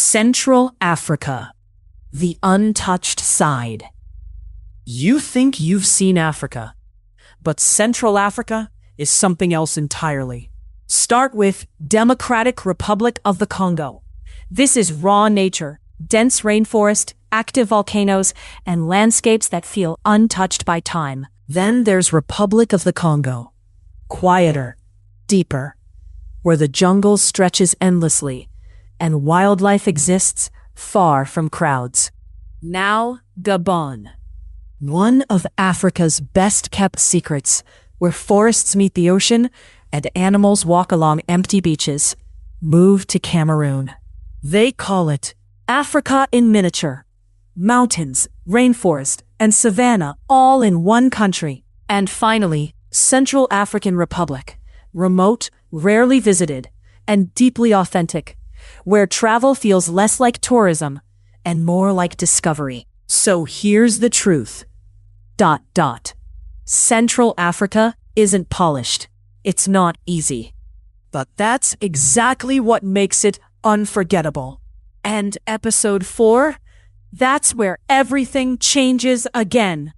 Central Africa, the untouched side. You think you've seen Africa, but Central Africa is something else entirely. Start with Democratic Republic of the Congo. This is raw nature, dense rainforest, active volcanoes, and landscapes that feel untouched by time. Then there's Republic of the Congo. Quieter, deeper, where the jungle stretches endlessly and wildlife exists far from crowds. Now, Gabon. One of Africa's best-kept secrets, where forests meet the ocean and animals walk along empty beaches. Move to Cameroon. They call it Africa in miniature. Mountains, rainforest, and savannah all in one country. And finally, Central African Republic. Remote, rarely visited, and deeply authentic, where travel feels less like tourism and more like discovery. So here's the truth. Central Africa isn't polished. It's not easy. But that's exactly what makes it unforgettable. And episode 4? That's where everything changes again.